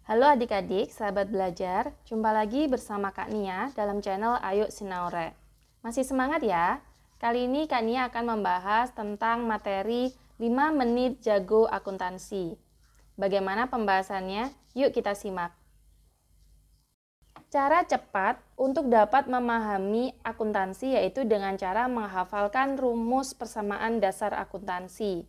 Halo adik-adik, sahabat belajar. Jumpa lagi bersama Kak Nia dalam channel Ayo Sinaore. Masih semangat ya? Kali ini Kak Nia akan membahas tentang materi 5 menit jago akuntansi. Bagaimana pembahasannya? Yuk kita simak. Cara cepat untuk dapat memahami akuntansi yaitu dengan cara menghafalkan rumus persamaan dasar akuntansi.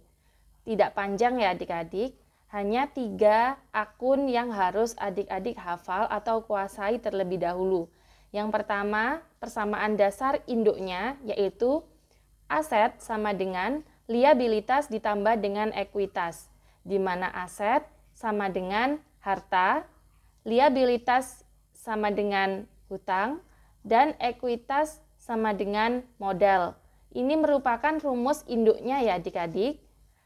Tidak panjang ya adik-adik, hanya 3 akun yang harus adik-adik hafal atau kuasai terlebih dahulu. Yang pertama, persamaan dasar induknya yaitu aset sama dengan liabilitas ditambah dengan ekuitas, di mana aset sama dengan harta, liabilitas sama dengan hutang, dan ekuitas sama dengan modal. Ini merupakan rumus induknya ya adik-adik.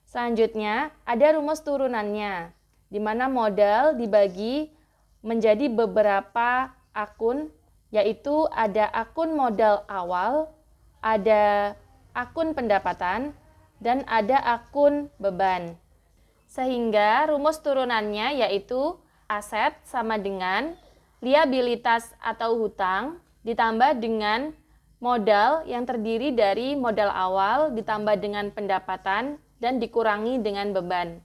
Selanjutnya, ada rumus turunannya, di mana modal dibagi menjadi beberapa akun, yaitu ada akun modal awal, ada akun pendapatan, dan ada akun beban. Sehingga rumus turunannya yaitu aset sama dengan liabilitas atau hutang ditambah dengan modal yang terdiri dari modal awal ditambah dengan pendapatan dan dikurangi dengan beban.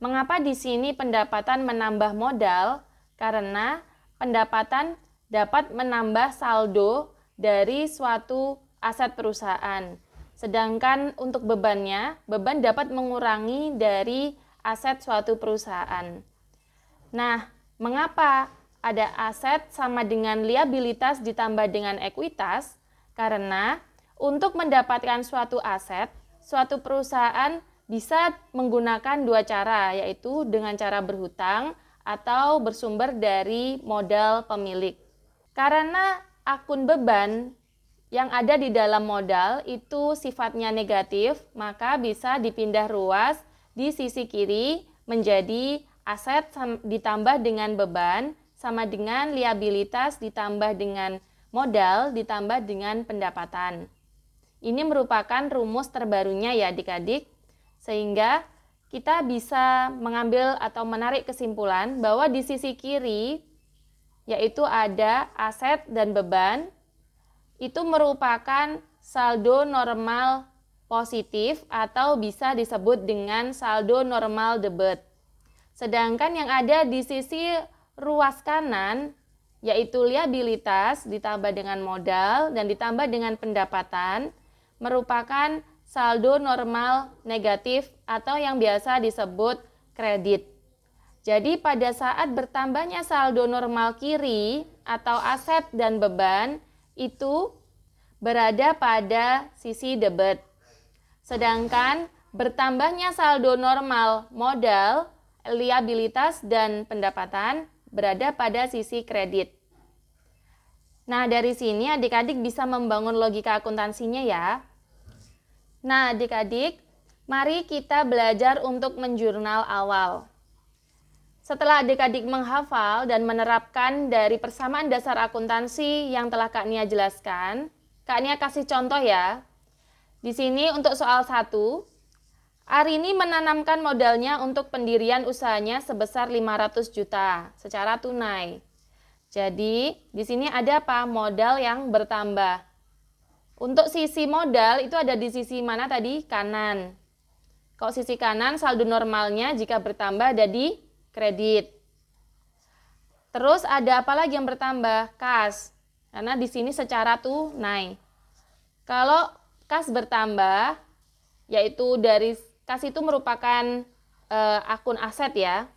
Mengapa di sini pendapatan menambah modal? Karena pendapatan dapat menambah saldo dari suatu aset perusahaan. Sedangkan untuk bebannya, beban dapat mengurangi dari aset suatu perusahaan. Nah, mengapa ada aset sama dengan liabilitas ditambah dengan ekuitas? Karena untuk mendapatkan suatu aset, suatu perusahaan bisa menggunakan 2 cara, yaitu dengan cara berhutang atau bersumber dari modal pemilik. Karena akun beban yang ada di dalam modal itu sifatnya negatif, maka bisa dipindah ruas di sisi kiri menjadi aset ditambah dengan beban sama dengan liabilitas ditambah dengan modal ditambah dengan pendapatan. Ini merupakan rumus terbarunya ya adik-adik. Sehingga kita bisa mengambil atau menarik kesimpulan bahwa di sisi kiri yaitu ada aset dan beban, itu merupakan saldo normal positif atau bisa disebut dengan saldo normal debit. Sedangkan yang ada di sisi ruas kanan yaitu liabilitas ditambah dengan modal dan ditambah dengan pendapatan merupakan saldo normal negatif atau yang biasa disebut kredit. Jadi pada saat bertambahnya saldo normal kiri atau aset dan beban itu berada pada sisi debit. Sedangkan bertambahnya saldo normal modal, liabilitas dan pendapatan berada pada sisi kredit. Nah, dari sini adik-adik bisa membangun logika akuntansinya ya. Nah, adik-adik, mari kita belajar untuk menjurnal awal. Setelah adik-adik menghafal dan menerapkan dari persamaan dasar akuntansi yang telah Kak Nia jelaskan, Kak Nia kasih contoh ya. Di sini untuk soal 1, Arini menanamkan modalnya untuk pendirian usahanya sebesar 500 juta secara tunai. Jadi, di sini ada apa? Modal yang bertambah. Untuk sisi modal itu ada di sisi mana tadi? Kanan. Kalau sisi kanan saldo normalnya jika bertambah ada di kredit. Terus ada apa lagi yang bertambah? Kas. Karena di sini secara tunai. Kalau kas bertambah, yaitu dari kas itu merupakan akun aset ya.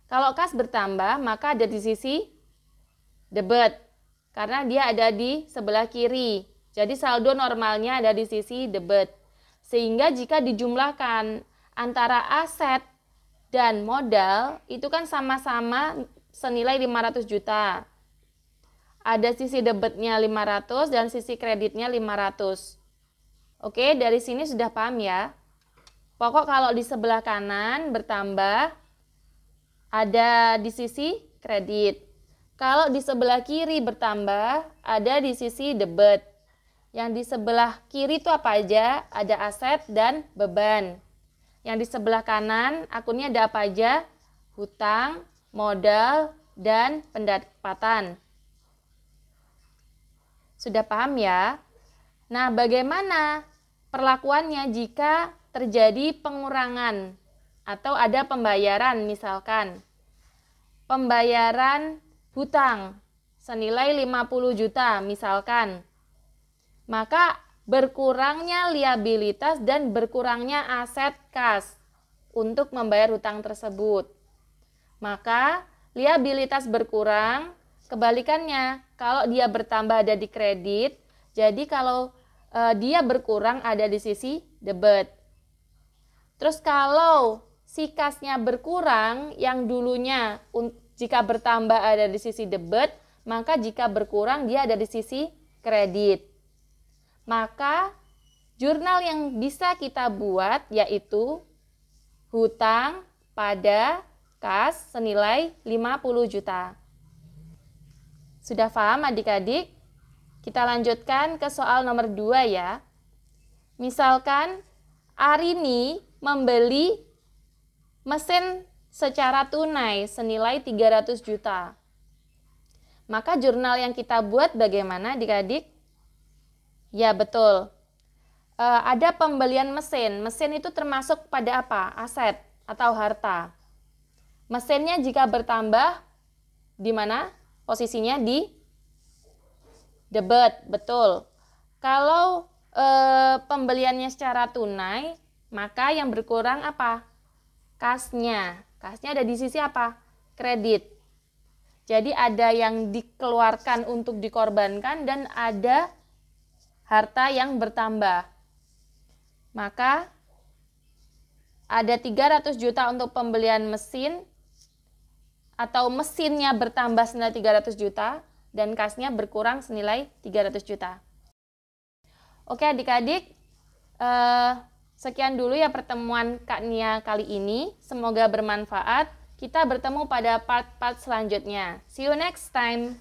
Kalau kas bertambah maka ada di sisi debit. Karena dia ada di sebelah kiri. Jadi saldo normalnya ada di sisi debit. Sehingga jika dijumlahkan antara aset dan modal itu kan sama-sama senilai 500 juta. Ada sisi debitnya 500 dan sisi kreditnya 500. Oke, dari sini sudah paham ya. Pokok kalau di sebelah kanan bertambah ada di sisi kredit. Kalau di sebelah kiri bertambah ada di sisi debit. Yang di sebelah kiri itu apa aja? Ada aset dan beban. Yang di sebelah kanan akunnya ada apa aja? Hutang, modal, dan pendapatan. Sudah paham ya? Nah, bagaimana perlakuannya jika terjadi pengurangan atau ada pembayaran, misalkan pembayaran hutang senilai 50 juta misalkan. Maka berkurangnya liabilitas dan berkurangnya aset kas untuk membayar hutang tersebut. Maka liabilitas berkurang, kebalikannya kalau dia bertambah ada di kredit, jadi kalau dia berkurang ada di sisi debit. Terus kalau si kasnya berkurang, yang dulunya jika bertambah ada di sisi debit, maka jika berkurang dia ada di sisi kredit. Maka jurnal yang bisa kita buat yaitu hutang pada kas senilai 50 juta. Sudah paham adik-adik? Kita lanjutkan ke soal nomor 2 ya. Misalkan Arini membeli mesin secara tunai senilai 300 juta. Maka jurnal yang kita buat bagaimana adik-adik? Ya betul. Ada pembelian mesin. Mesin itu termasuk pada apa? Aset atau harta. Mesinnya jika bertambah di mana? Posisinya di debit, betul. Kalau pembeliannya secara tunai, maka yang berkurang apa? Kasnya. Kasnya ada di sisi apa? Kredit. Jadi ada yang dikeluarkan untuk dikorbankan dan ada harta yang bertambah. Maka ada 300 juta untuk pembelian mesin atau mesinnya bertambah senilai 300 juta dan kasnya berkurang senilai 300 juta. Oke adik-adik, sekian dulu ya pertemuan Kak Nia kali ini. Semoga bermanfaat. Kita bertemu pada part-part selanjutnya. See you next time.